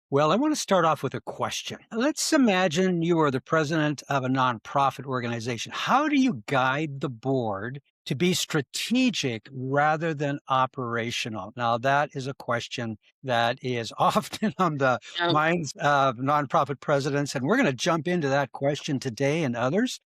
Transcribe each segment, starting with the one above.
Well, I want to start off with a question. Let's imagine you are the president of a nonprofit organization. How do you guide the board to be strategic rather than operational? Now, that is a question that is often on the Um, minds of nonprofit presidents, and we're going to jump into that question today and others.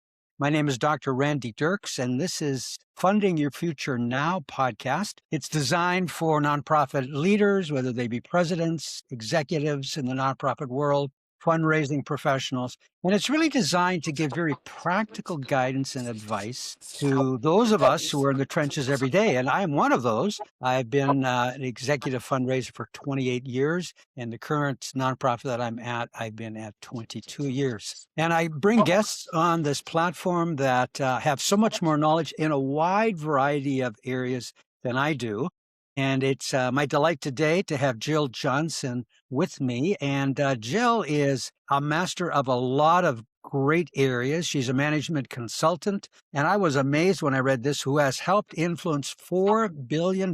My name is Dr. Randy Dirks, and this is Funding Your Future Now podcast. It's designed for nonprofit leaders, whether they be presidents, executives in the nonprofit world, fundraising professionals. And it's really designed to give very practical guidance and advice to those of us who are in the trenches every day. And I am one of those. I've been an executive fundraiser for 28 years, and the current nonprofit that I'm at, I've been at 22 years. And I bring guests on this platform that have so much more knowledge in a wide variety of areas than I do. And it's my delight today to have Jill Johnson with me. And Jill is a master of a lot of great areas. She's a management consultant. And I was amazed when I read this, who has helped influence $4 billion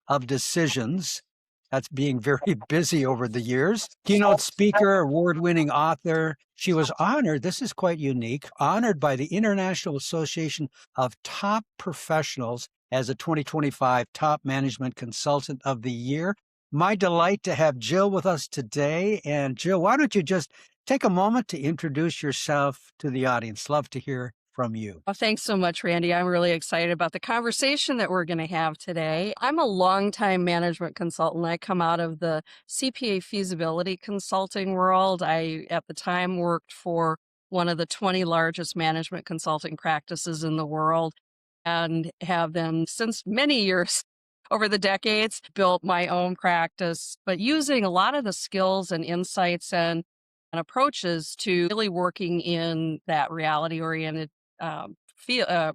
of decisions. That's being very busy over the years. Keynote speaker, award winning author. She was honored, this is quite unique, honored by the International Association of Top Professionals as a 2025 Top Management Consultant of the Year. My delight to have Jill with us today. And Jill, why don't you just take a moment to introduce yourself to the audience? Love to hear from you. well, thanks so much, Randy. I'm really excited about the conversation that we're going to have today. I'm a longtime management consultant. I come out of the CPA feasibility consulting world. I, at the time, worked for one of the 20 largest management consulting practices in the world and have then, since many years over the decades, built my own practice, but using a lot of the skills and insights and approaches to really working in that reality oriented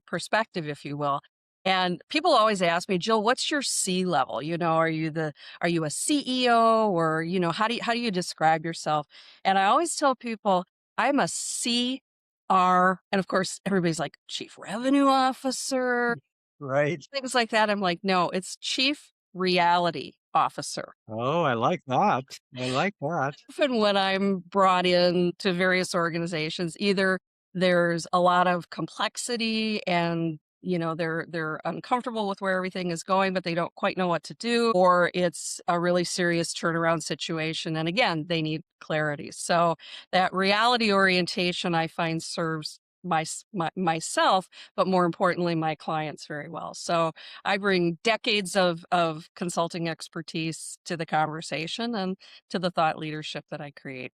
perspective, if you will. And people always ask me, Jill, what's your C level? Are you a CEO, or, how do you describe yourself? And I always tell people I'm a CR. And of course, everybody's like, Chief Revenue Officer, Right. things like that. I'm like, no, it's Chief Reality Officer. Oh, I like that. I like that. Often when I'm brought in to various organizations, either there's a lot of complexity and they're uncomfortable with where everything is going, but they don't quite know what to do, or it's a really serious turnaround situation. And again, they need clarity. So that reality orientation I find serves myself, but more importantly, my clients very well. So I bring decades of consulting expertise to the conversation and to the thought leadership that I create.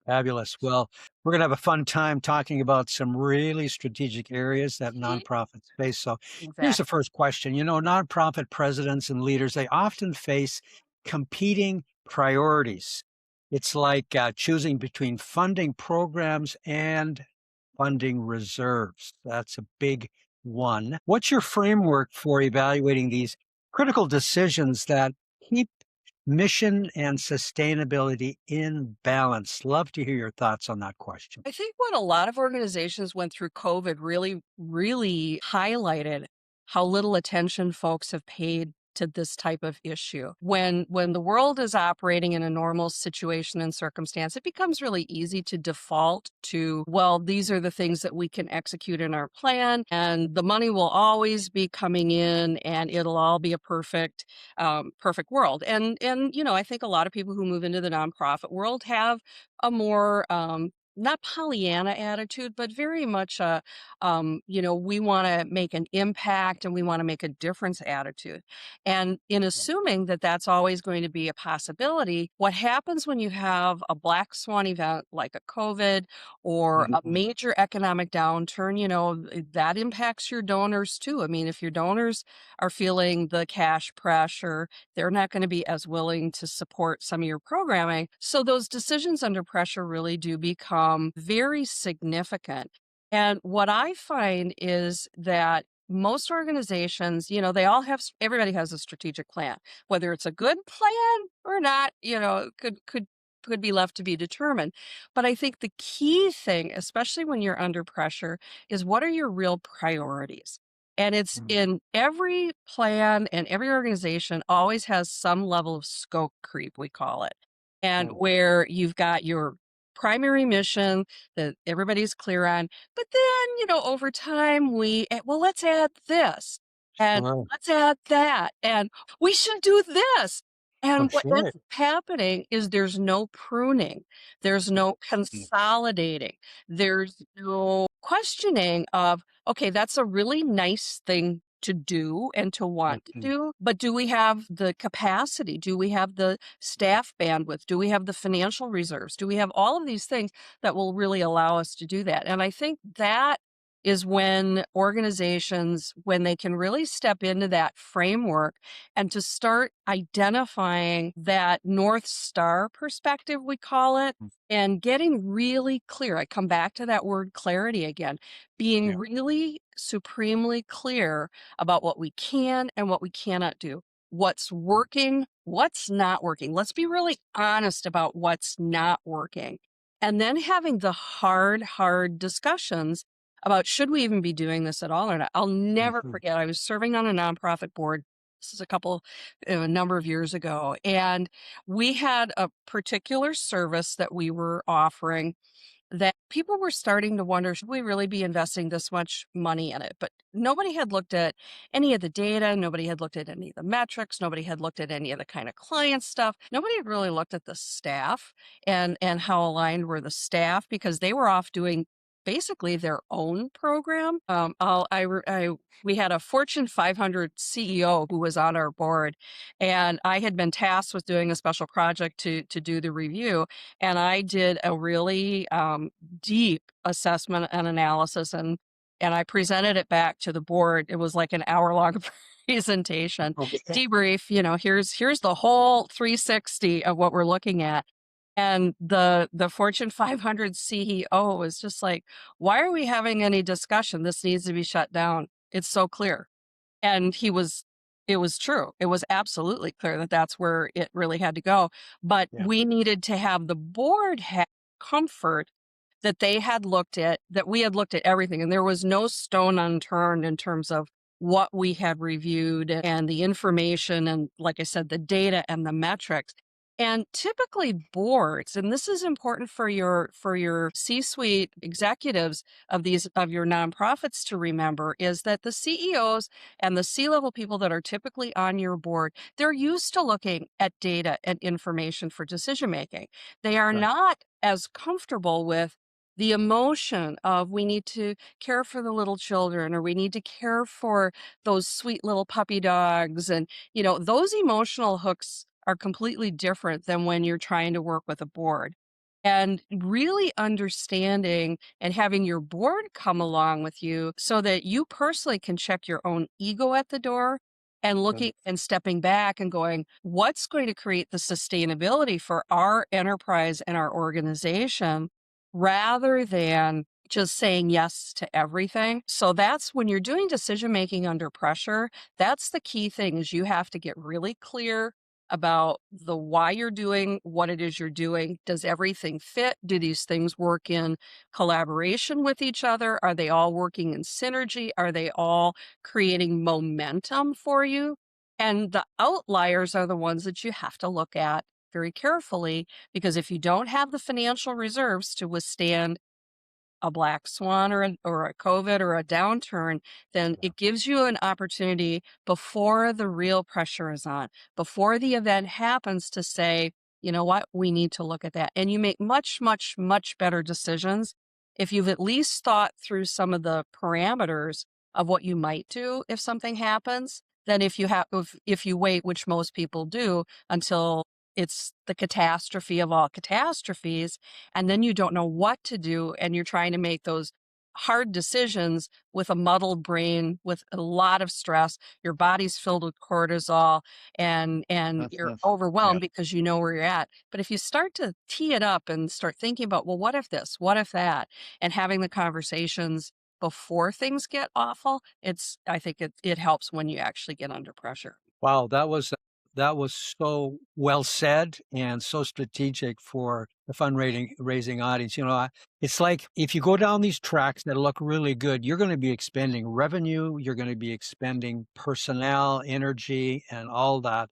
Fabulous. Well, we're going to have a fun time talking about some really strategic areas that Mhm. nonprofits face. So here's the Exactly. first question. Nonprofit presidents and leaders, they often face competing priorities. It's like choosing between funding programs and funding reserves. That's a big one. What's your framework for evaluating these critical decisions that keep mission and sustainability in balance? Love to hear your thoughts on that question. I think what a lot of organizations went through COVID really, really highlighted how little attention folks have paid to this type of issue. When the world is operating in a normal situation and circumstance, it becomes really easy to default to, well, these are the things that we can execute in our plan, and the money will always be coming in, and it'll all be a perfect world. And I think a lot of people who move into the nonprofit world have a more not Pollyanna attitude, but very much we want to make an impact and we want to make a difference attitude. And in assuming that that's always going to be a possibility, what happens when you have a black swan event like a COVID or a Mhm. major economic downturn, that impacts your donors too. I mean, if your donors are feeling the cash pressure, they're not going to be as willing to support some of your programming. So those decisions under pressure really do become very significant. And what I find is that most organizations, everybody has a strategic plan. Whether it's a good plan or not, could be left to be determined. But I think the key thing, especially when you're under pressure, is what are your real priorities? And it's Mm. in every plan, and every organization always has some level of scope creep, we call it. and where you've got your primary mission that everybody's clear on. But then, over time, well, let's add this and Sure. let's add that, and we should do this. Oh, And what sure. ends up happening is there's no pruning, there's no Mm, consolidating, there's no questioning of, okay, that's a really nice thing to do and to want to mhm, do, but do we have the capacity? Do we have the staff bandwidth? Do we have the financial reserves? Do we have all of these things that will really allow us to do that? And I think that is when organizations, when they can really step into that framework and to start identifying that North Star perspective, we call it, mm, and getting really clear. I come back to that word clarity again, being yeah. really supremely clear about what we can and what we cannot do, what's working, what's not working. Let's be really honest about what's not working. And then having the hard discussions about should we even be doing this at all or not. I'll never Mhm. forget, I was serving on a nonprofit board. This is a number of years ago. And we had a particular service that we were offering that people were starting to wonder, should we really be investing this much money in it? But nobody had looked at any of the data. Nobody had looked at any of the metrics. Nobody had looked at any of the kind of client stuff. Nobody had really looked at the staff and how aligned were the staff because they were off doing basically their own program. We had a Fortune 500 CEO who was on our board, and I had been tasked with doing a special project to do the review. And I did a really deep assessment and analysis, and I presented it back to the board. It was like an hour-long presentation, Okay. debrief. Here's the whole 360 of what we're looking at. And the Fortune 500 CEO was just like, "Why are we having any discussion? This needs to be shut down. It's so clear." And it was true. It was absolutely clear that that's where it really had to go. But Yeah. we needed to have the board have comfort that that we had looked at everything, and there was no stone unturned in terms of what we had reviewed and the information and, like I said, the data and the metrics. And typically boards, and this is important for your C-suite executives of your nonprofits to remember, is that the CEOs and the C-level people that are typically on your board, they're used to looking at data and information for decision making. They are Right. not as comfortable with the emotion of we need to care for the little children or we need to care for those sweet little puppy dogs. And, those emotional hooks are completely different than when you're trying to work with a board. And really understanding and having your board come along with you so that you personally can check your own ego at the door and Right. looking and stepping back and going, what's going to create the sustainability for our enterprise and our organization rather than just saying yes to everything. So that's when you're doing decision making under pressure, that's the key thing is you have to get really clear about the why you're doing what it is you're doing. Does everything fit? Do these things work in collaboration with each other? Are they all working in synergy? Are they all creating momentum for you? And the outliers are the ones that you have to look at very carefully because if you don't have the financial reserves to withstand a black swan or a COVID or a downturn, then Yeah. it gives you an opportunity before the real pressure is on, before the event happens to say, you know what, we need to look at that. And you make much better decisions if you've at least thought through some of the parameters of what you might do if something happens than if you wait, which most people do, until it's the catastrophe of all catastrophes and then you don't know what to do and you're trying to make those hard decisions with a muddled brain with a lot of stress, your body's filled with cortisol and you're That's yeah. overwhelmed because you know where you're at. But if you start to tee it up and start thinking about, well, what if this, what if that, and having the conversations before things get awful, I think it helps when you actually get under pressure. Wow, that was so well said and so strategic for the fundraising raising audience. It's like if you go down these tracks that look really good, you're going to be expending revenue, you're going to be expending personnel, energy, and all that.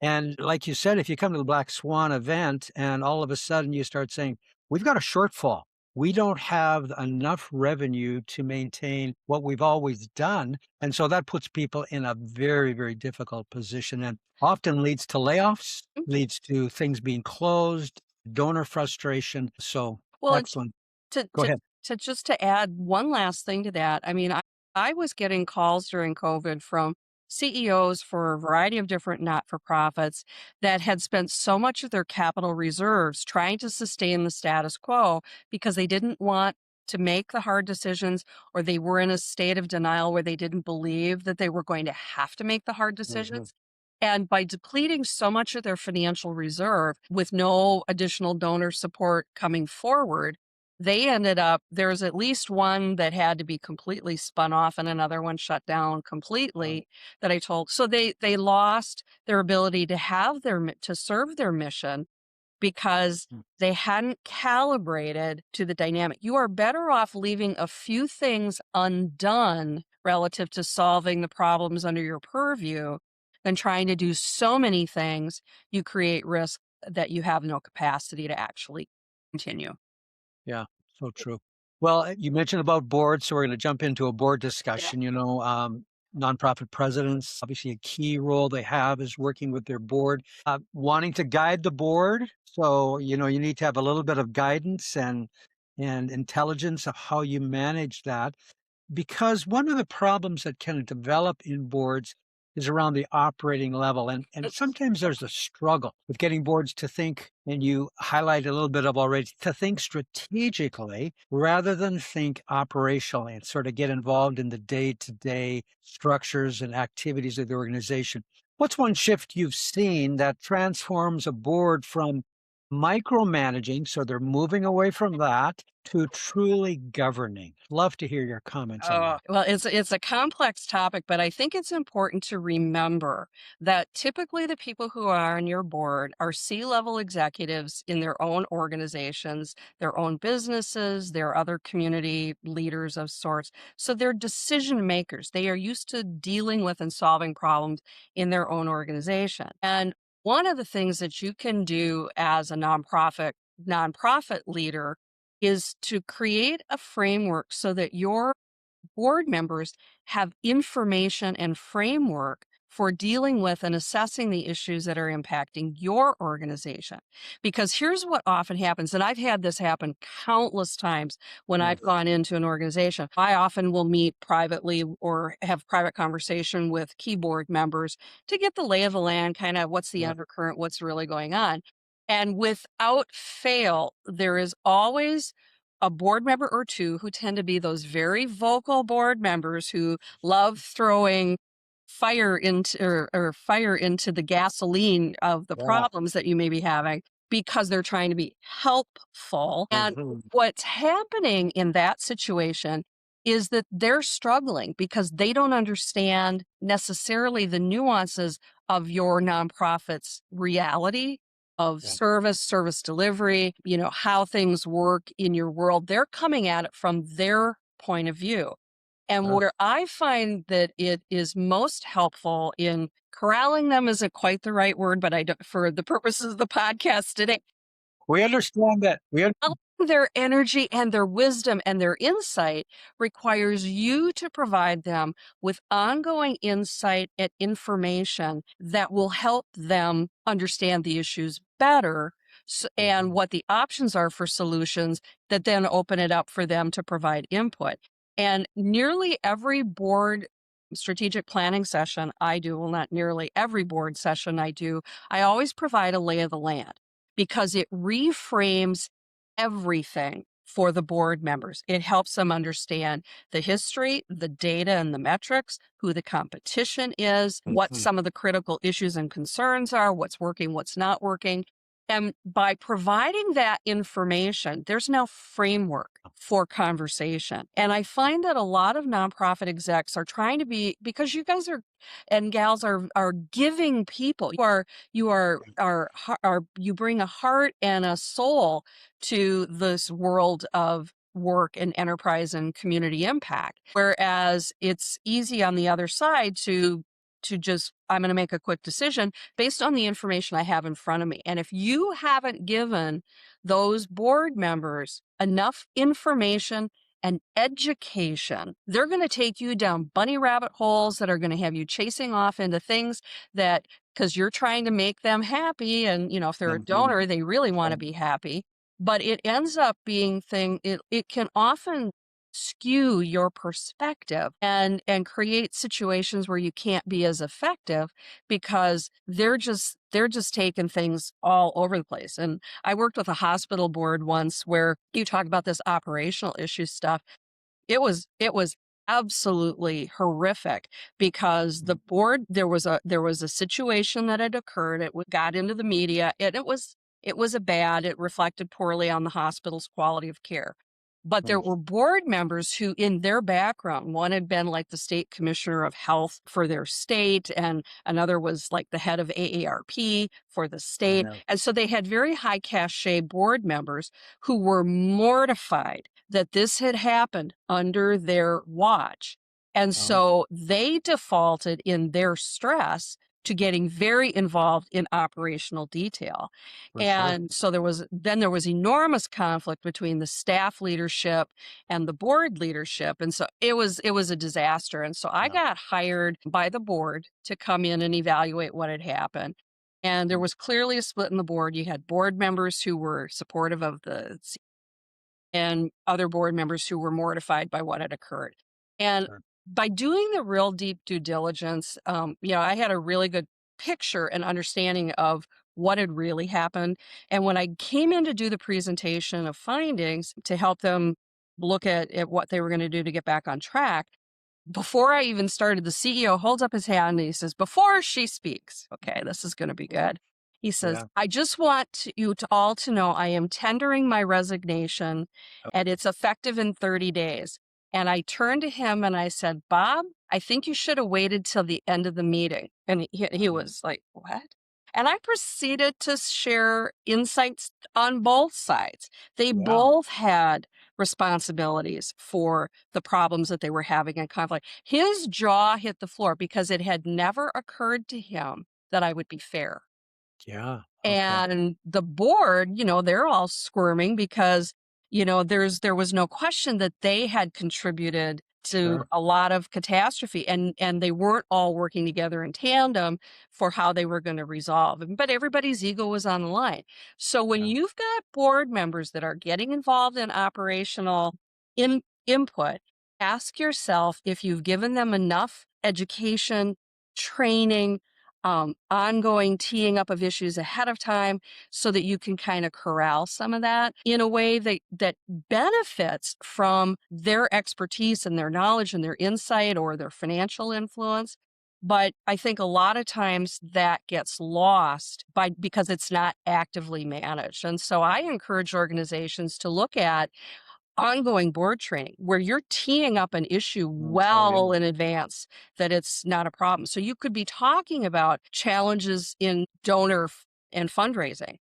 And like you said, if you come to the Black Swan event and all of a sudden you start saying, we've got a shortfall. We don't have enough revenue to maintain what we've always done. And so that puts people in a very, very difficult position and often leads to layoffs, leads to things being closed, donor frustration. So Well, and excellent. to Go to ahead. to just to add one last thing to that, I mean, I was getting calls during COVID from CEOs for a variety of different not-for-profits that had spent so much of their capital reserves trying to sustain the status quo because they didn't want to make the hard decisions, or they were in a state of denial where they didn't believe that they were going to have to make the hard Mhm. decisions. And by depleting so much of their financial reserve with no additional donor support coming forward, they ended up, there's at least one that had to be completely spun off and another one shut down Wow. completely that I told. So they lost their ability to have to serve their mission because Mm. they hadn't calibrated to the dynamic. You are better off leaving a few things undone relative to solving the problems under your purview than trying to do so many things. You create risk that you have no capacity to actually continue. Yeah, so true. Well, you mentioned about boards, so we're going to jump into a board Yeah. discussion. Nonprofit presidents, obviously, a key role they have is working with their board, wanting to guide the board. So, you need to have a little bit of guidance and intelligence of how you manage that. Because one of the problems that can develop in boards is around the operating level. And sometimes there's a struggle with getting boards to think, and you highlight a little bit of already, to think strategically rather than think operationally and sort of get involved in the day-to-day structures and activities of the organization. What's one shift you've seen that transforms a board from micromanaging, so they're moving away from that, to truly governing? Love to hear your comments on Oh, that. well, it's a complex topic, but I think it's important to remember that typically the people who are on your board are C-level executives in their own organizations, their own businesses, their other community leaders of sorts. So they're decision makers. They are used to dealing with and solving problems in their own organization. And one of the things that you can do as a nonprofit leader is to create a framework so that your board members have information and framework for dealing with and assessing the issues that are impacting your organization. Because here's what often happens, and I've had this happen countless times when Yeah. I've gone into an organization. I often will meet privately or have private conversation with key board members to get the lay of the land, kind of what's the Yeah. undercurrent, what's really going on. And without fail, there is always a board member or two who tend to be those very vocal board members who love throwing fire into or fire into the gasoline of the Yeah. problems that you may be having because they're trying to be helpful. And Mhm. what's happening in that situation is that they're struggling because they don't understand necessarily the nuances of your nonprofit's reality of Yeah. service delivery, how things work in your world. They're coming at it from their point of view. And Sure. where I find that it is most helpful in corralling them isn't quite the right word, but I don't, for the purposes of the podcast today, We understand that. allowing their energy and their wisdom and their insight requires you to provide them with ongoing insight and information that will help them understand the issues better and Mhm. what the options are for solutions that then open it up for them to provide input. And nearly every board strategic planning session I do, well, not nearly every board session I do, I always provide a lay of the land because it reframes everything for the board members. It helps them understand the history, the data and the metrics, who the competition is, what Mhm. some of the critical issues and concerns are, what's working, what's not working. And by providing that information, there's now framework for conversation. And I find that a lot of nonprofit execs are trying to be, because you guys are and gals are giving people. You bring a heart and a soul to this world of work and enterprise and community impact. Whereas it's easy on the other side to I'm going to make a quick decision based on the information I have in front of me. And if you haven't given those board members enough information and education, they're going to take you down bunny rabbit holes that are going to have you chasing off into things that, because you're trying to make them happy. And, if they're a Mhm. donor, they really want to Right. be happy. But it ends up being it can often skew your perspective and create situations where you can't be as effective because they're just taking things all over the place. And I worked with a hospital board once where you talk about this operational issue stuff. It was absolutely horrific because the board there was a situation that had occurred. Got into the media, and it reflected poorly on the hospital's quality of care. But there Right. were board members who, in their background, one had been like the state commissioner of health for their state, and another was like the head of AARP for the state. Yeah. And so they had very high cachet board members who were mortified that this had happened under their watch. And Oh, so they defaulted in their stress to getting very involved in operational detail. for sure. And so there was enormous conflict between the staff leadership and the board leadership. And so it was a disaster. And so I Yeah. got hired by the board to come in and evaluate what had happened. And there Mm. was clearly a split in the board. You had board members who were supportive of and other board members who were mortified by what had occurred. And Sure. by doing the real deep due diligence, I had a really good picture and understanding of what had really happened. And when I came in to do the presentation of findings to help them look at what they were going to do to get back on track, before I even started, the CEO holds up his hand and he says, before she speaks, okay, this is going to be good. He says, Yeah. I just want you to all to know I am tendering my resignation Oh, and it's effective in 30 days. And I turned to him and I said, Bob, I think you should have waited till the end of the meeting. And he uh, was like, what? And I proceeded to share insights on both sides. They yeah. both had responsibilities for the problems that they were having in conflict. His jaw hit the floor because it had never occurred to him that I would be fair. Yeah. Okay. And the board, they're all squirming because, there was no question that they had contributed to Sure. a lot of catastrophe and they weren't all working together in tandem for how they were going to resolve. But everybody's ego was on the line. So when Yeah. you've got board members that are getting involved in operational input, ask yourself if you've given them enough education, training, ongoing teeing up of issues ahead of time so that you can kind of corral some of that in a way that benefits from their expertise and their knowledge and their insight or their financial influence. But I think a lot of times that gets lost because it's not actively managed. And so I encourage organizations to look at ongoing board training where you're teeing up an issue Oh, yeah. well in advance that it's not a problem. So you could be talking about challenges in and fundraising,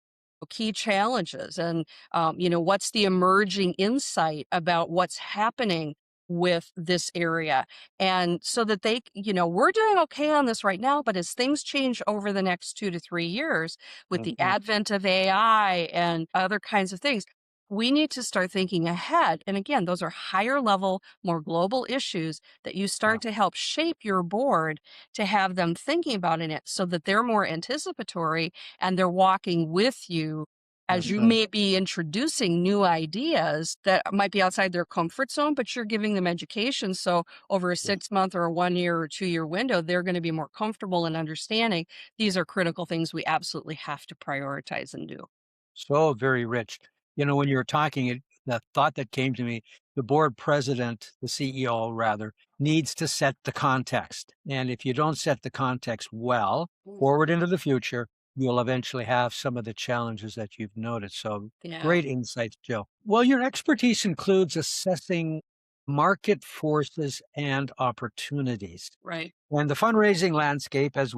key challenges, and what's the emerging insight about what's happening with this area. And so that we're doing okay on this right now, but as things change over the next 2 to 3 years with the Mhm. advent of AI and other kinds of things, we need to start thinking ahead. And again, those are higher level, more global issues that you Yeah. start to help shape your board to have them thinking about in it so that they're more anticipatory and they're walking with you as That's you right. may be introducing new ideas that might be outside their comfort zone, but you're giving them education. So over a Yeah. 6 month or a 1 year or 2 year window, they're going to be more comfortable in understanding these are critical things we absolutely have to prioritize and do. So very rich. When you were talking, the thought that came to me, the board president, the CEO rather, needs to set the context. And if you don't set the context well Mm. forward into the future, you'll eventually have some of the challenges that you've noted. So Yeah, great insights, Jill. Well, your expertise includes assessing market forces and opportunities. right. And the fundraising landscape, as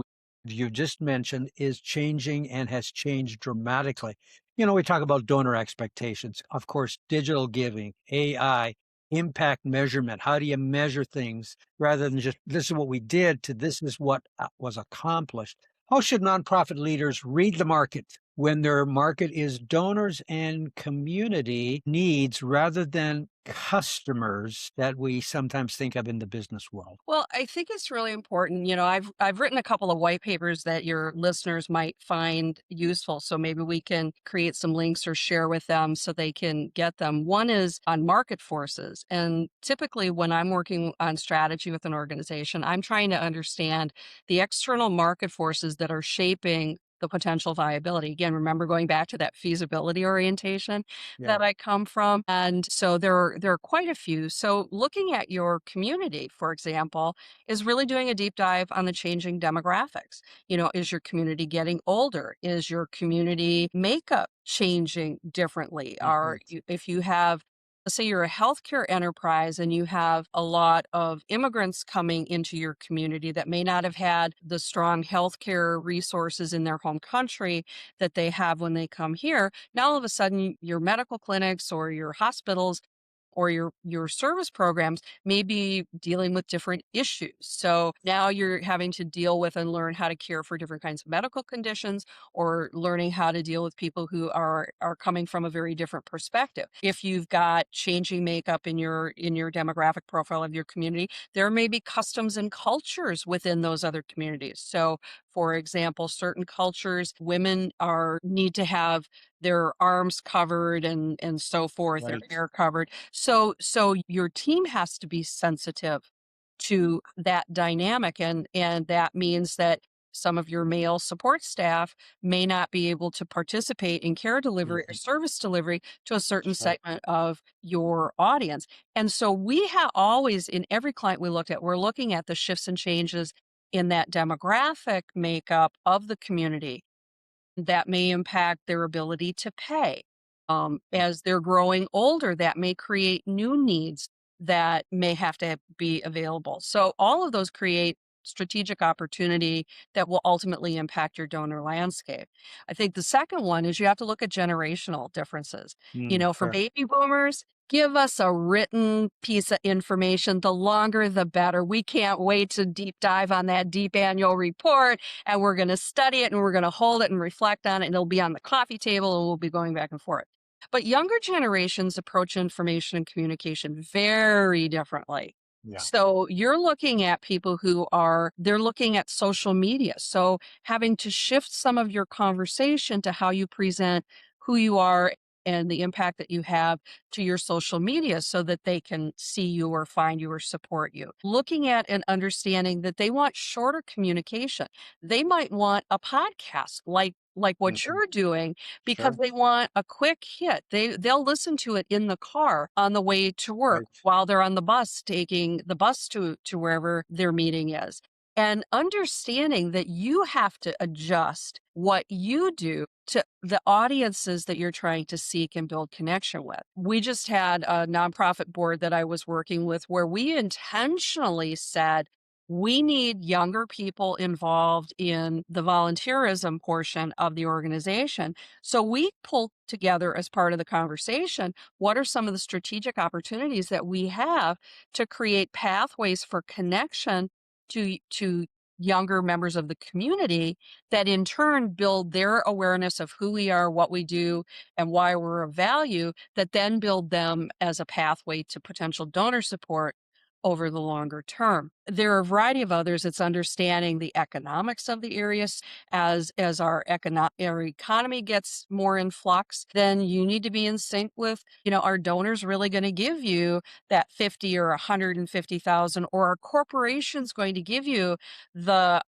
you just mentioned, is changing and has changed dramatically. We talk about donor expectations, of course, digital giving, AI, impact measurement. How do you measure things rather than just this is what we did to this is what was accomplished? How should nonprofit leaders read the market when their market is donors and community needs rather than customers that we sometimes think of in the business world? Well, I think it's really important. I've written a couple of white papers that your listeners might find useful. So maybe we can create some links or share with them so they can get them. One is on market forces. And typically when I'm working on strategy with an organization, I'm trying to understand the external market forces that are shaping the potential viability. Again, remember going back to that feasibility orientation Yeah. that I come from. And so there are quite a few. So looking at your community, for example, is really doing a deep dive on the changing demographics. Is your community getting older? Is your community makeup changing differently? Mhm. If you have, let's say you're a healthcare enterprise and you have a lot of immigrants coming into your community that may not have had the strong healthcare resources in their home country that they have when they come here. Now all of a sudden your medical clinics or your hospitals or your service programs may be dealing with different issues. So now you're having to deal with and learn how to care for different kinds of medical conditions or learning how to deal with people who are coming from a very different perspective. If you've got changing makeup in your demographic profile of your community, there may be customs and cultures within those other communities. So for example, certain cultures, women are need to have their arms covered and so forth, their Right. hair covered. So your team has to be sensitive to that dynamic, and that means that some of your male support staff may not be able to participate in care delivery or Mhm. service delivery to a certain Sure. segment of your audience. And so we have always, in every client we looked at, we're looking at the shifts and changes in that demographic makeup of the community that may impact their ability to pay. As they're growing older, that may create new needs that may have to be available. So, all of those create strategic opportunity that will ultimately impact your donor landscape. I think the second one is you have to look at generational differences. For Sure. baby boomers, give us a written piece of information. The longer, the better. We can't wait to deep dive on that deep annual report and we're going to study it and we're going to hold it and reflect on it and it'll be on the coffee table and we'll be going back and forth. But younger generations approach information and communication very differently. Yeah. So you're looking at people they're looking at social media. So having to shift some of your conversation to how you present who you are and the impact that you have to your social media so that they can see you or find you or support you. Looking at and understanding that they want shorter communication. They might want a podcast like what Mhm. you're doing because Sure. they want a quick hit. They'll listen to it in the car on the way to work Right. while they're on the bus taking the bus to wherever their meeting is. And understanding that you have to adjust what you do to the audiences that you're trying to seek and build connection with. We just had a nonprofit board that I was working with where we intentionally said, we need younger people involved in the volunteerism portion of the organization. So we pulled together as part of the conversation, what are some of the strategic opportunities that we have to create pathways for connection to younger members of the community that in turn build their awareness of who we are, what we do, and why we're of value, that then build them as a pathway to potential donor support over the longer term. There are a variety of others. It's understanding the economics of the areas as our economy gets more in flux, then you need to be in sync with, are donors really going to give you that 50 or 150,000, or are corporations going to give you the,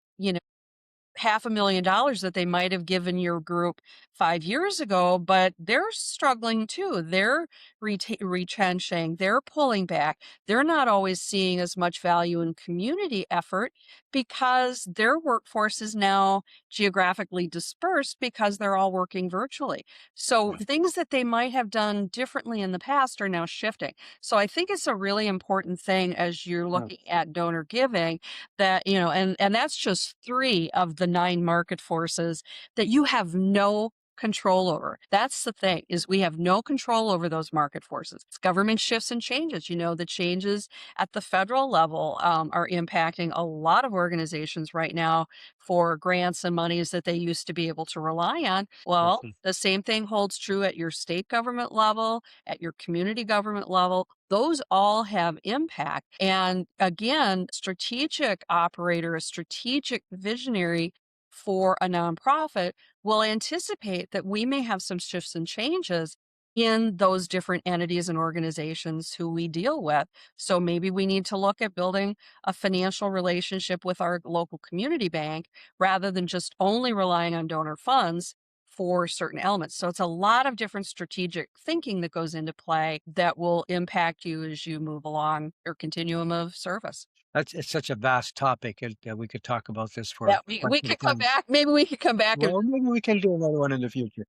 $500,000 that they might have given your group 5 years ago, but they're struggling too. They're retrenching, they're pulling back. They're not always seeing as much value in community effort because their workforce is now geographically dispersed because they're all working virtually. So Yeah. things that they might have done differently in the past are now shifting. So I think it's a really important thing as you're Yeah. looking at donor giving that, and that's just three of the nine market forces that you have no control over. That's the thing, is we have no control over those market forces. It's government shifts and changes. The changes at the federal level are impacting a lot of organizations right now for grants and monies that they used to be able to rely on. Well, Mhm. the same thing holds true at your state government level, at your community government level. Those all have impact. And again, strategic operator, a strategic visionary for a nonprofit will anticipate that we may have some shifts and changes in those different entities and organizations who we deal with. So maybe we need to look at building a financial relationship with our local community bank rather than just only relying on donor funds for certain elements. So it's a lot of different strategic thinking that goes into play that will impact you as you move along your continuum of service. It's such a vast topic, and we could talk about this Yeah, for quite we some could come time. back. Maybe we could come back and Well, maybe we can do another one in the future.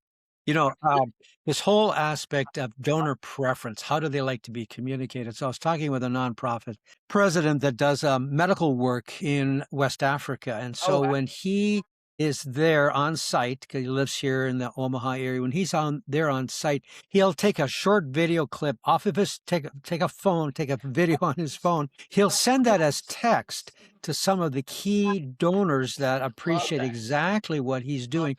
You know, this whole aspect of donor preference, how do they like to be communicated? So I was talking with a nonprofit president that does medical work in West Africa. And oh, so when he is there on site, because he lives here in the Omaha area, when he's on there on site, he'll take a short video clip off of his, take a video on his phone. He'll send that as text to some of the key donors that love appreciate that. exactly what he's doing.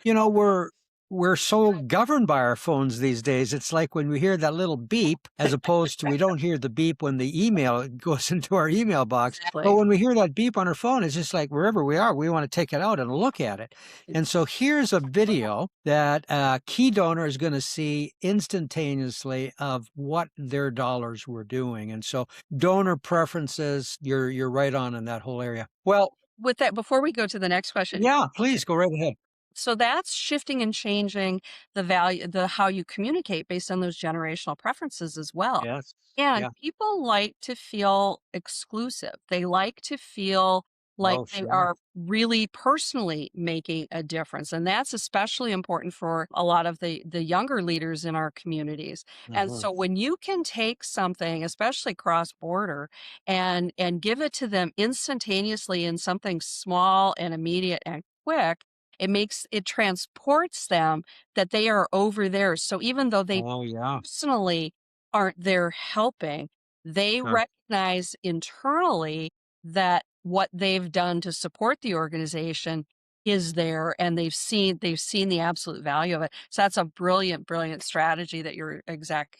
We're so governed by our phones these days. It's like when we hear that little beep, as opposed to we don't hear the beep when the email goes into our email box. But Exactly. when we hear that beep on our phone, it's just like wherever we are, we want to take it out and look at it. And so here's a video that a key donor is going to see instantaneously of what their dollars were doing. And so donor preferences, you're right on in that whole area. Well, With that, before we go to the next question, yeah, please go right ahead. so that's shifting and changing the value, the how you communicate based on those generational preferences as well. Yes. And Yeah. people like to feel exclusive. They like to feel like Oh, they sure. are really personally making a difference. And that's especially important for a lot of the younger leaders in our communities. And Mhm. so when you can take something, especially cross border, and give it to them instantaneously in something small and immediate and quick, it transports them that they are over there. So even though they Oh, yeah. personally aren't there helping, they Huh. recognize internally that what they've done to support the organization is there, and they've seen the absolute value of it. So that's a brilliant, brilliant strategy that your exec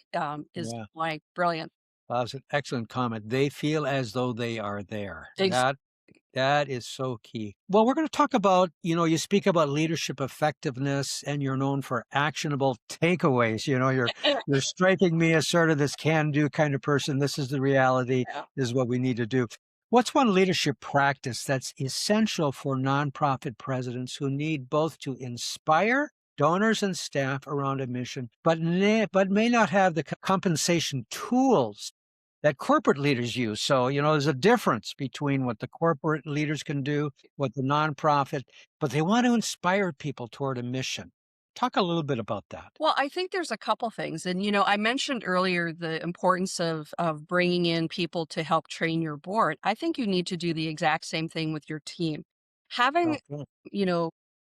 is Yeah. like brilliant. That's an excellent comment. They feel as though they are there. Ex- That is so key. Well, we're going to talk about, you speak about leadership effectiveness and you're known for actionable takeaways. You're striking me as sort of this can-do kind of person. This is the reality, Yeah. this is what we need to do. What's one leadership practice that's essential for nonprofit presidents who need both to inspire donors and staff around a mission, but may not have the compensation tools that corporate leaders use? So, there's a difference between what the corporate leaders can do, what the nonprofit, but they want to inspire people toward a mission. Talk a little bit about that. Well, I think there's a couple things. And, I mentioned earlier the importance of bringing in people to help train your board. I think you need to do the exact same thing with your team. Having, Okay. you know,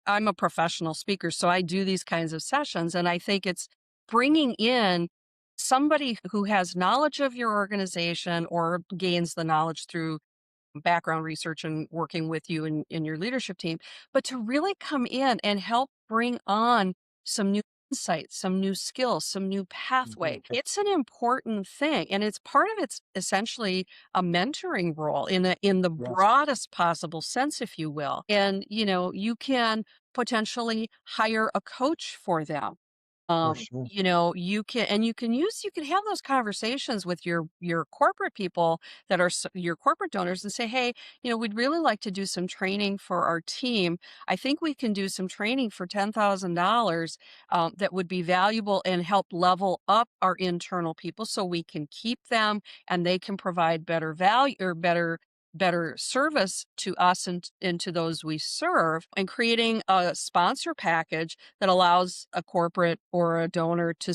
I'm a professional speaker, so I do these kinds of sessions. And I think it's bringing in somebody who has knowledge of your organization or gains the knowledge through background research and working with you in your leadership team, but to really come in and help bring on some new insights, some new skills, some new pathway. Mhm. It's an important thing. And it's essentially a mentoring role in the Yes, broadest possible sense, if you will. And you can potentially hire a coach for them. for sure. You can have those conversations with your corporate people that are your corporate donors and say, hey, we'd really like to do some training for our team. I think we can do some training for $10,000 that would be valuable and help level up our internal people so we can keep them and they can provide better value or better service to us and to those we serve, and creating a sponsor package that allows a corporate or a donor to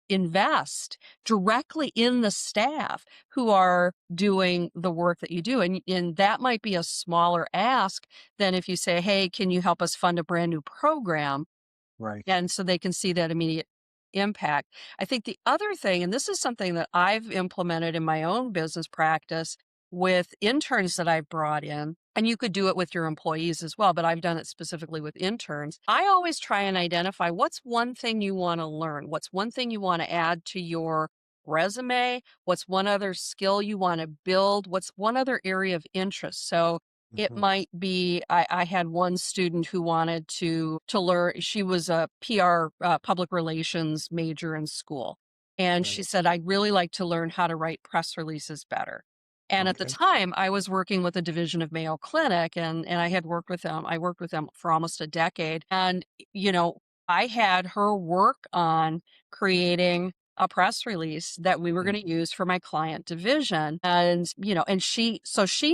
invest directly in the staff who are doing the work that you do. And that might be a smaller ask than if you say, hey, can you help us fund a brand new program? Right. and so they can see that immediate impact. I think the other thing, and this is something that I've implemented in my own business practice with interns that I've brought in, and you could do it with your employees as well, but I've done it specifically with interns. I always try and identify what's one thing you want to learn, what's one thing you want to add to your resume, what's one other skill you want to build, what's one other area of interest. So it Mhm. might be I had one student who wanted to learn. She was a PR, public relations major in school, and Right. she said, "I'd really like to learn how to write press releases better." And at the Okay. time, I was working with a division of Mayo Clinic, and I had worked with them. I worked with them for almost a decade, and you know, I had her work on creating a press release that we were Mm. going to use for my client division, and and she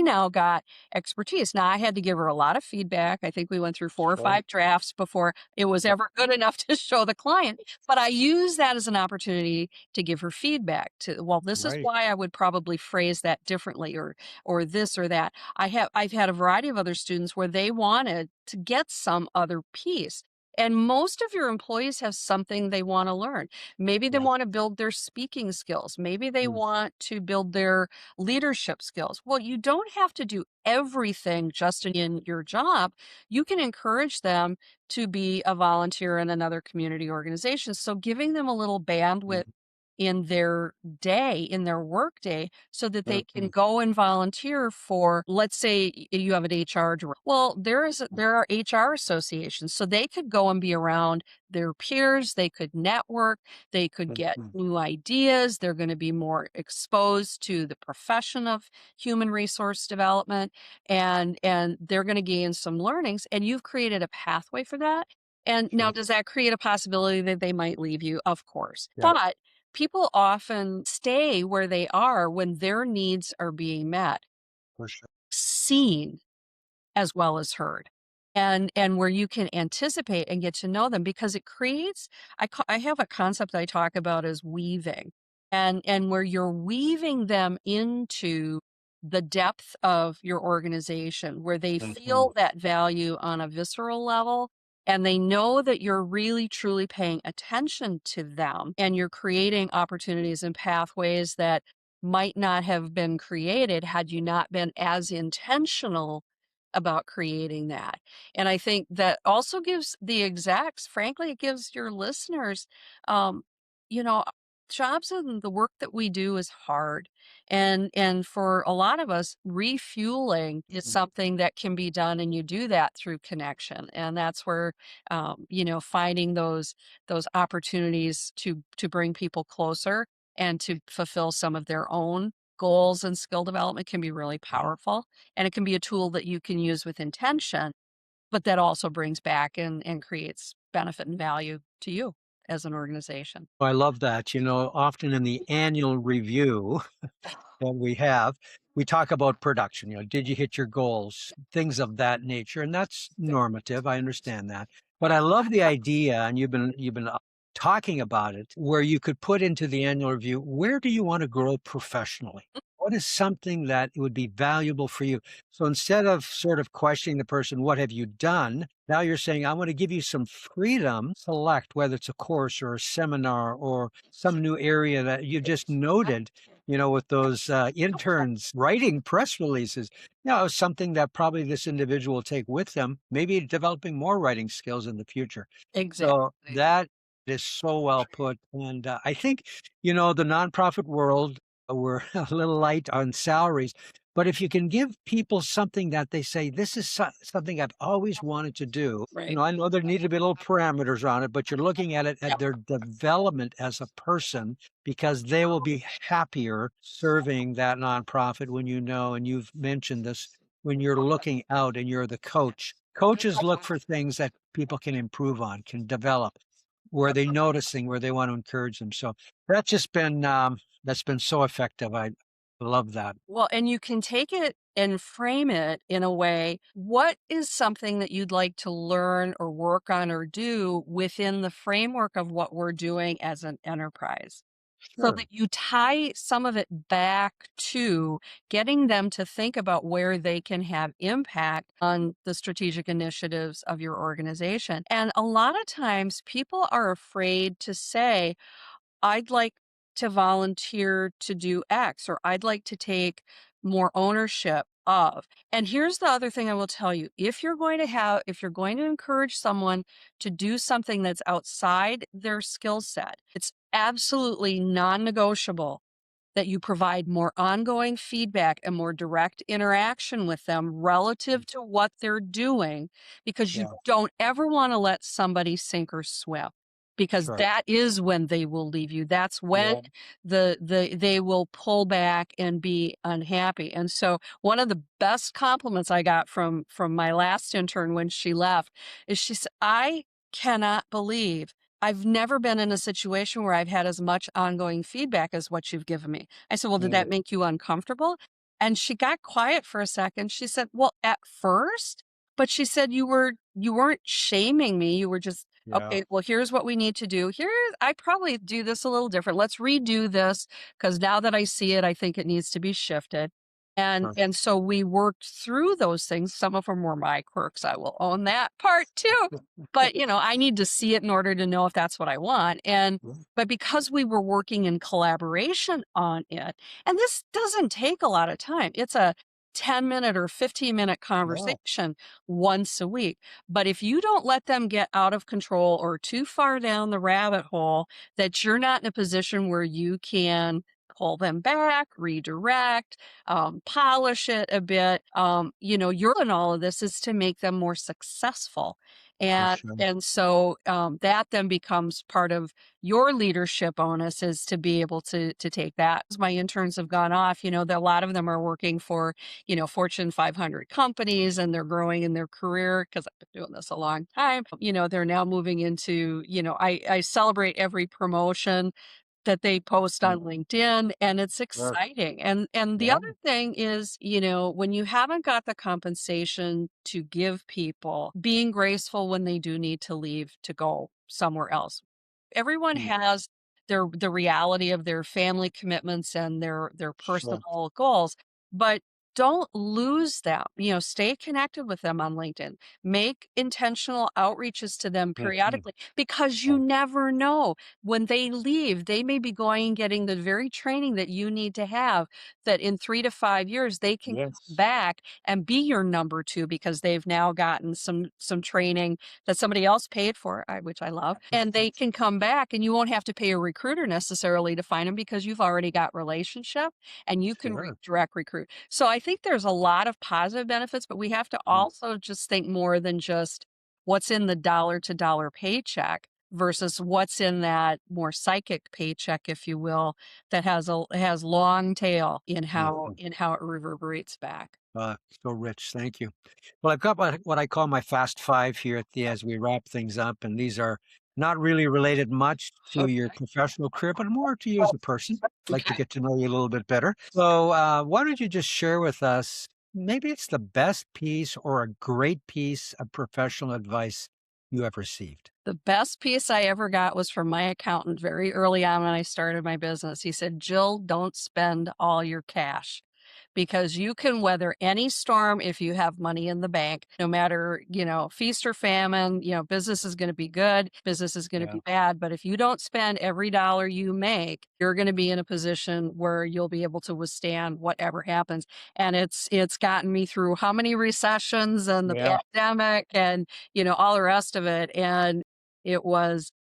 now got expertise. Now, I had to give her a lot of feedback. I think we went through 4 or Sure. 5 drafts before it was ever good enough to show the client, but I used that as an opportunity to give her feedback to, "Well, this is Right. why I would probably phrase that differently," or this or that. I've had a variety of other students where they wanted to get some other piece. And most of your employees have something they want to learn. Maybe they Yeah. want to build their speaking skills. Maybe they Mm. want to build their leadership skills. Well, you don't have to do everything just in your job. You can encourage them to be a volunteer in another community organization. So giving them a little bandwidth Mhm. in their day, in their work day, so that they can Mhm. go and volunteer for, let's say you have an HR director. Well, there are HR associations, so they could go and be around their peers, they could network, they could get Mhm. new ideas, they're going to be more exposed to the profession of human resource development, and they're going to gain some learnings, and you've created a pathway for that. And now, Sure. does that create a possibility that they might leave you? Of course. Yeah. But people often stay where they are when their needs are being met, For sure. seen as well as heard, and where you can anticipate and get to know them, because it creates, I have a concept I talk about as weaving, and where you're weaving them into the depth of your organization, where they Mhm. feel that value on a visceral level, and they know that you're really truly paying attention to them, and you're creating opportunities and pathways that might not have been created had you not been as intentional about creating that. And I think that also gives the execs, frankly, it gives your listeners, um, you know, jobs and the work that we do is hard. And for a lot of us, refueling is Mm. something that can be done, and you do that through connection. And that's where finding those opportunities to bring people closer and to fulfill some of their own goals and skill development can be really Yeah. powerful, and it can be a tool that you can use with intention, but that also brings back and creates benefit and value to you as an organization. I love that. Often in the annual review that we have, we talk about production. Did you hit your goals? Things of that nature, and that's normative. I understand that, but I love the idea, and you've been talking about it, where you could put into the annual review, where do you want to grow professionally? What is something that would be valuable for you? So instead of sort of questioning the person, what have you done? Now you're saying, I want to give you some freedom, select whether it's a course or a seminar or some new area that you just noted, with those interns writing press releases. Something that probably this individual will take with them, maybe developing more writing skills in the future. So Exactly. that is so well put. And I think, the nonprofit world, we're a little light on salaries. But if you can give people something that they say, this is something I've always wanted to do, Right. I know there need to be little parameters on it, but you're looking at it at their development as a person, because they will be happier serving that nonprofit when and you've mentioned this, when you're looking out and you're the coach. Coaches look for things that people can improve on, can develop, where they noticing, where they want to encourage them. So that's been so effective. I love that. Well, and you can take it and frame it in a way, what is something that you'd like to learn or work on or do within the framework of what we're doing as an enterprise? so Sure. that you tie some of it back to getting them to think about where they can have impact on the strategic initiatives of your organization. And a lot of times people are afraid to say, I'd like to volunteer to do X, or I'd like to take more ownership of. And here's the other thing I will tell you. If you're going to encourage someone to do something that's outside their skill set, it's absolutely non-negotiable that you provide more ongoing feedback and more direct interaction with them relative to what they're doing, because you Yeah. don't ever want to let somebody sink or swim, because Sure. that is when they will leave you. That's when Yeah. they will pull back and be unhappy. And so one of the best compliments I got from my last intern when she left is she said, "I cannot believe I've never been in a situation where I've had as much ongoing feedback as what you've given me." I said, "Well, did Mm. that make you uncomfortable?" And she got quiet for a second. She said, "Well, at first," but she said, you weren't shaming me. You were just, Yeah. okay, well, here's what we need to do. I probably do this a little different. Let's redo this, because now that I see it, I think it needs to be shifted." Sure. And so we worked through those things. Some of them were my quirks. I will own that part too. But, I need to see it in order to know if that's what I want. Yeah. But because we were working in collaboration on it, and this doesn't take a lot of time. It's a 10-minute or 15-minute Yeah. conversation once a week. But if you don't let them get out of control or too far down the rabbit hole, that you're not in a position where you can pull them back, redirect, polish it a bit. Your in all of this is to make them more successful. For And sure. and so that then becomes part of your leadership onus, is to be able to take that. As my interns have gone off, a lot of them are working for, Fortune 500 companies, and they're growing in their career, because I've been doing this a long time. They're now moving into, I celebrate every promotion that they post Mm. on LinkedIn, and it's Sure. exciting. And the Yeah. other thing is, when you haven't got the compensation to give people, being graceful when they do need to leave to go somewhere else. Everyone Mm. has the reality of their family commitments and their Sure. personal goals, but don't lose them. Stay connected with them on LinkedIn. Make intentional outreaches to them Mhm. periodically, because you never know. When they leave, they may be going and getting the very training that you need to have, that in 3 to 5 years, they can come Yes. back and be your number 2, because they've now gotten some training that somebody else paid for, which I love, and they can come back, and you won't have to pay a recruiter necessarily to find them, because you've already got relationship and you can Sure. direct recruit. So I think there's a lot of positive benefits, but we have to Mm. also just think more than just what's in the dollar to dollar paycheck versus what's in that more psychic paycheck, if you will, that has long tail in how Mhm. it reverberates back. So rich. Thank you. Well, I've got what I call my fast five here at the as we wrap things up, and these are not really related much to your professional career, but more to you as a person. I'd like to Okay. get to know you a little bit better. So, why don't you just share with us? Maybe it's the best piece or a great piece of professional advice you have received. The best piece I ever got was from my accountant very early on when I started my business. He said, "Jill, don't spend all your cash, because you can weather any storm if you have money in the bank, no matter, feast or famine. Business is going to be good, business is going to Yeah. be bad. But if you don't spend every dollar you make, you're going to be in a position where you'll be able to withstand whatever happens." And it's gotten me through how many recessions and the Yeah. pandemic and, all the rest of it. And it was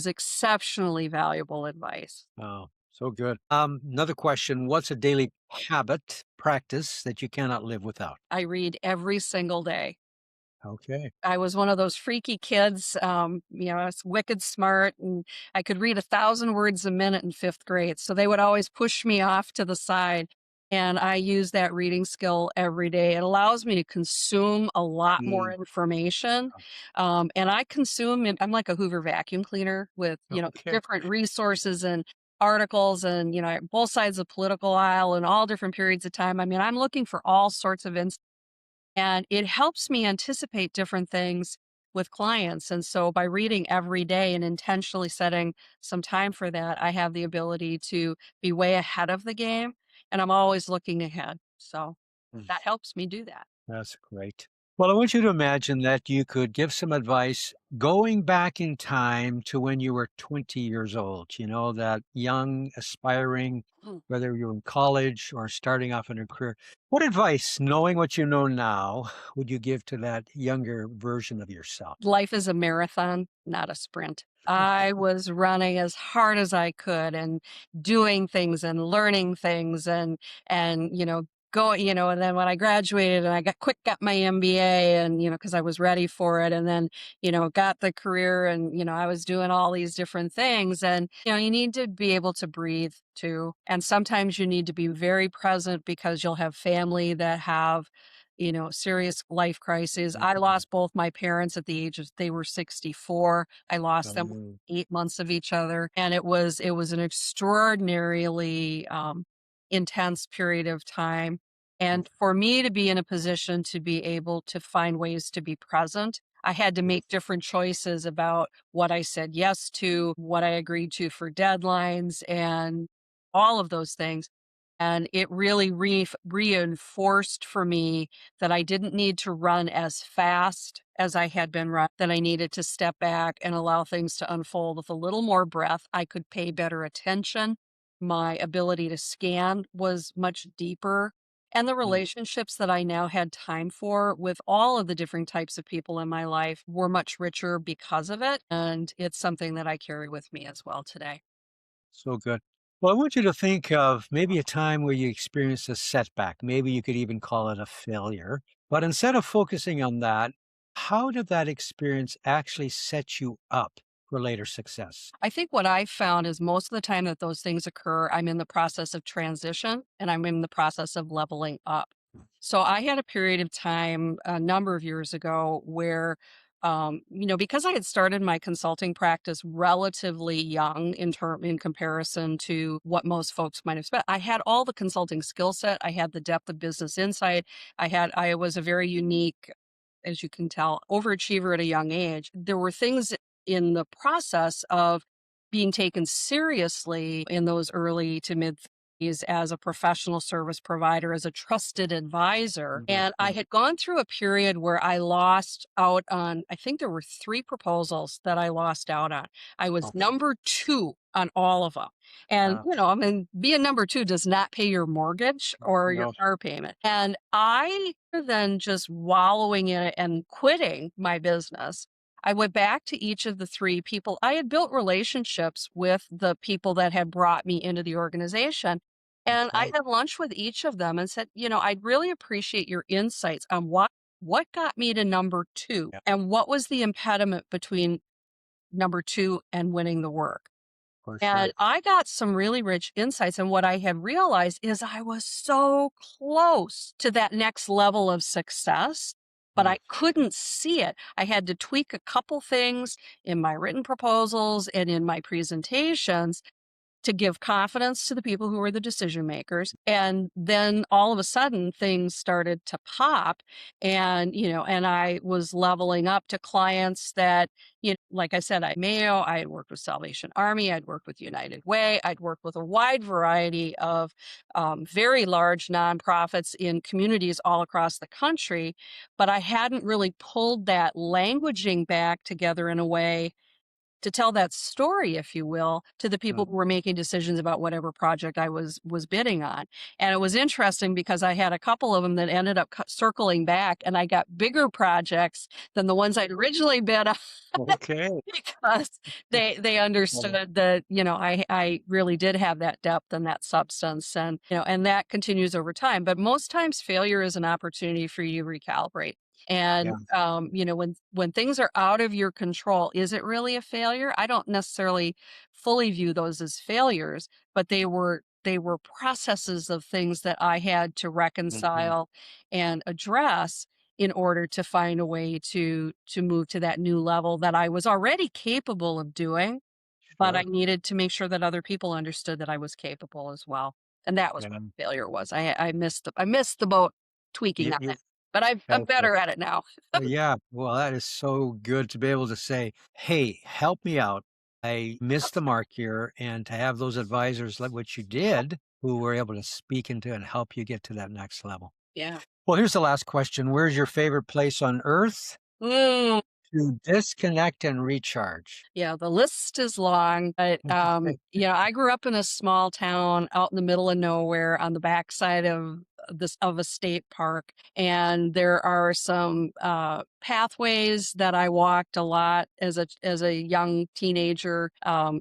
exceptionally valuable advice. Oh, so good. Another question. What's a daily habit, practice that you cannot live without? I read every single day. Okay. I was one of those freaky kids, I was wicked smart, and I could read 1,000 words a minute in 5th grade, so they would always push me off to the side, and I use that reading skill every day. It allows me to consume a lot more Mm. information, and I'm like a Hoover vacuum cleaner with, Okay. different resources and articles and, both sides of the political aisle and all different periods of time. I mean, I'm looking for all sorts of and it helps me anticipate different things with clients. And so by reading every day and intentionally setting some time for that, I have the ability to be way ahead of the game, and I'm always looking ahead. So Mm. that helps me do that. That's great. Well, I want you to imagine that you could give some advice going back in time to when you were 20 years old, that young, aspiring, Mm. whether you're in college or starting off in a career. What advice, knowing what you know now, would you give to that younger version of yourself? Life is a marathon, not a sprint. I was running as hard as I could and doing things and learning things and going, and then when I graduated and I got my MBA and because I was ready for it, and then got the career, and I was doing all these different things, and you need to be able to breathe too. And sometimes you need to be very present because you'll have family that have serious life crises. I Mhm. lost both my parents at the age of they were 64. I lost them Um, 8 months of each other. And it was an extraordinarily intense period of time. And for me to be in a position to be able to find ways to be present, I had to make different choices about what I said yes to, what I agreed to for deadlines, and all of those things. And it really reinforced for me that I didn't need to run as fast as I had been run, that I needed to step back and allow things to unfold with a little more breath. I could pay better attention. My ability to scan was much deeper. And the mm. relationships that I now had time for with all of the different types of people in my life were much richer because of it. And it's something that I carry with me as well today. So good. Well, I want you to think of maybe a time where you experienced a setback. Maybe you could even call it a failure. But instead of focusing on that, how did that experience actually set you up for later success? I think what I've found is most of the time that those things occur, I'm in the process of transition and I'm in the process of leveling up. So I had a period of time a number of years ago where, because I had started my consulting practice relatively young in comparison to what most folks might have spent, I had all the consulting skill set. I had the depth of business insight. I was a very unique, as you can tell, overachiever at a young age. There were things in the process of being taken seriously in those early to mid 30s as a professional service provider, as a trusted advisor. Mhm, And I mhm. had gone through a period where I lost out on, I think there were three proposals that I lost out on. I was Oh, number two on all of them. And, wow. I mean, being number two does not pay your mortgage or your No. car payment. And I, rather than just wallowing in it and quitting my business, I went back to each of the three people. I had built relationships with the people that had brought me into the organization. And I Okay. had lunch with each of them and said, I'd really appreciate your insights on what got me to number two Yeah, and what was the impediment between number two and winning the work. for And sure. I got some really rich insights. And what I had realized is I was so close to that next level of success, but Mm, I couldn't see it. I had to tweak a couple things in my written proposals and in my presentations to give confidence to the people who were the decision makers. And then all of a sudden things started to pop, and I was leveling up to clients that, like I said, Mayo, I had worked with Salvation Army, I'd worked with United Way, I'd worked with a wide variety of very large nonprofits in communities all across the country, but I hadn't really pulled that languaging back together in a way to tell that story, if you will, to the mm. people who were making decisions about whatever project I was bidding on. And it was interesting because I had a couple of them that ended up circling back, and I got bigger projects than the ones I'd originally bid on Okay. because they Well, understood that, I really did have that depth and that substance, and that continues over time. But most times failure is an opportunity for you to recalibrate. yeah. And when things are out of your control, is it really a failure? I don't necessarily fully view those as failures, but they were processes of things that I had to Mhm. reconcile and address in order to find a way to move to that new level that I was already capable of doing, but I Sure. needed to make sure that other people understood that I was capable as well. And that was Yeah. what failure was. I missed the boat tweaking You on you that. but I'm That's it. better at it now. Yeah, well, that is so good to be able to say, "Hey, help me out. I missed the mark here," and to have those advisors like what you did, who were able to speak into and help you get to that next level. Yeah. Well, here's the last question. Where's your favorite place on earth Mm. to disconnect and recharge? Yeah, the list is long, but, Okay. I grew up in a small town out in the middle of nowhere on the backside of a state park, and there are some, pathways that I walked a lot as a young teenager,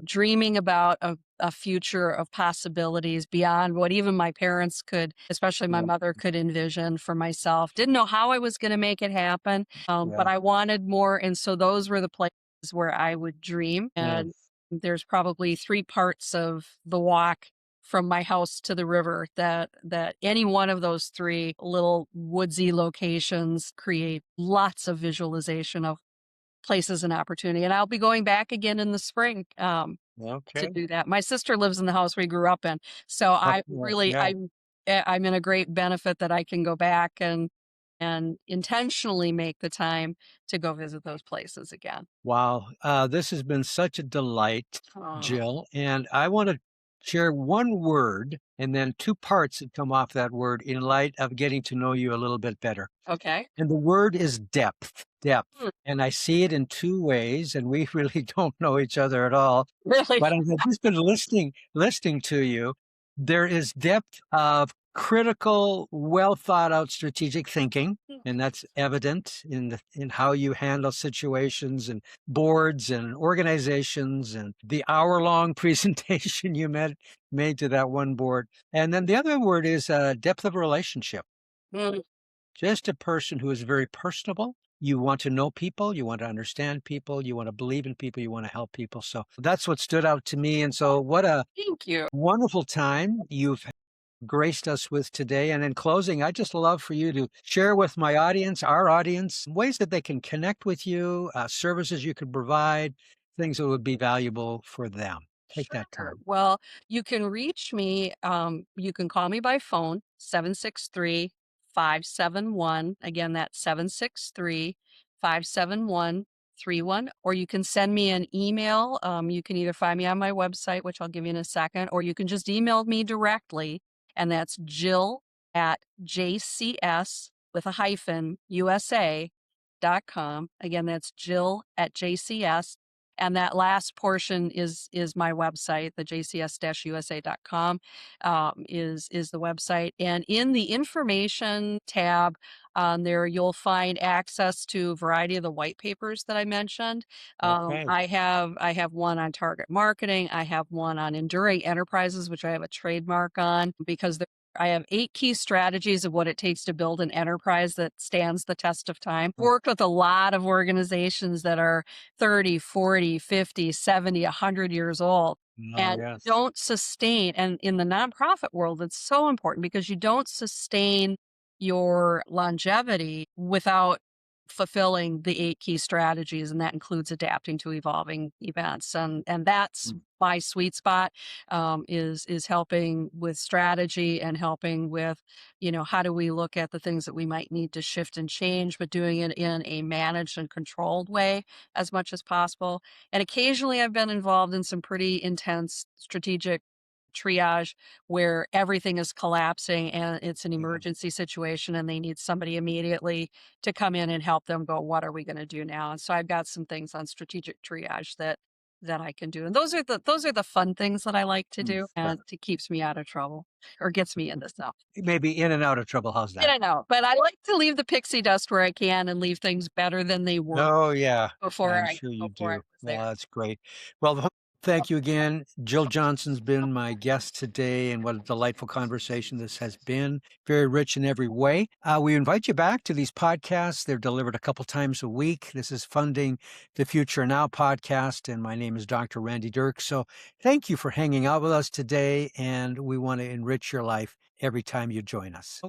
dreaming about a future of possibilities beyond what even my parents could, especially my Yeah, mother, could envision for myself. Didn't know how I was gonna make it happen, but yeah, I wanted more, and so those were the places where I would dream. And yes. there's probably 3 parts of the walk from my house to the river that any one of those 3 little woodsy locations create lots of visualization of places and opportunity. And I'll be going back again in the spring, to Okay. do that. My sister lives in the house we grew up in, so Up I north, really yeah. I'm in a great benefit that I can go back and intentionally make the time to go visit those places again. Wow, this has been such a delight, Oh, Jill, and I wanna share one word and then 2 parts that come off that word in light of getting to know you a little bit better. okay. And the word is depth, depth. Hmm, And I see it in 2 ways, and we really don't know each other at all. really? But as I've just been listening to you, there is depth of critical, well thought out strategic thinking, Mm, and that's evident in how you handle situations and boards and organizations and the hour-long presentation you made to that one board. And then the other word is depth of relationship. mm, Just a person who is very personable. You want to know people, you want to understand people, you want to believe in people, you want to help people. So that's what stood out to me. And so, what a thank you. wonderful time you've graced us with today. And in closing, I just love for you to share with my audience, our audience, ways that they can connect with you, services you could provide, things that would be valuable for them. Take that Sure. time. Well, you can reach me, you can call me by phone, 763-571. Again, that's 763-571-31. Or you can send me an email. You can either find me on my website, which I'll give you in a second, or you can just email me directly. And that's Jill at JCS with a hyphen USA.com. Again, that's Jill at JCS, and that last portion is my website, the jcs-usa.com, is the website. And in the information tab on there, you'll find access to a variety of the white papers that I mentioned. Okay. I have one on target marketing. I have one on enduring enterprises, which I have a trademark on because I have 8 key strategies of what it takes to build an enterprise that stands the test of time. Worked with a lot of organizations that are 30, 40, 50, 70, 100 years old Oh, and yes. don't sustain. And in the nonprofit world, it's so important because you don't sustain your longevity without fulfilling the 8 key strategies, and that includes adapting to evolving events. And that's Mm, my sweet spot, is helping with strategy and helping with, how do we look at the things that we might need to shift and change, but doing it in a managed and controlled way as much as possible. And occasionally I've been involved in some pretty intense strategic triage where everything is collapsing and it's an yeah. emergency situation and they need somebody immediately to come in and help them go, what are we going to do now? And so I've got some things on strategic triage that I can do. And those are the fun things that I like to Mm, do, sure. and it keeps me out of trouble or gets me into stuff. Maybe in and out of trouble. How's I that? don't know, but I like to leave the pixie dust where I can and leave things better than they were Oh, yeah. before I'm I sure you before I do. was Well, there. that's great. Well, thank you again. Jill Johnson's been my guest today, and what a delightful conversation this has been. Very rich in every way. We invite you back to these podcasts. They're delivered a couple times a week. This is Funding the Future Now podcast, and my name is Dr. Randy Dirk. So thank you for hanging out with us today, and we want to enrich your life every time you join us.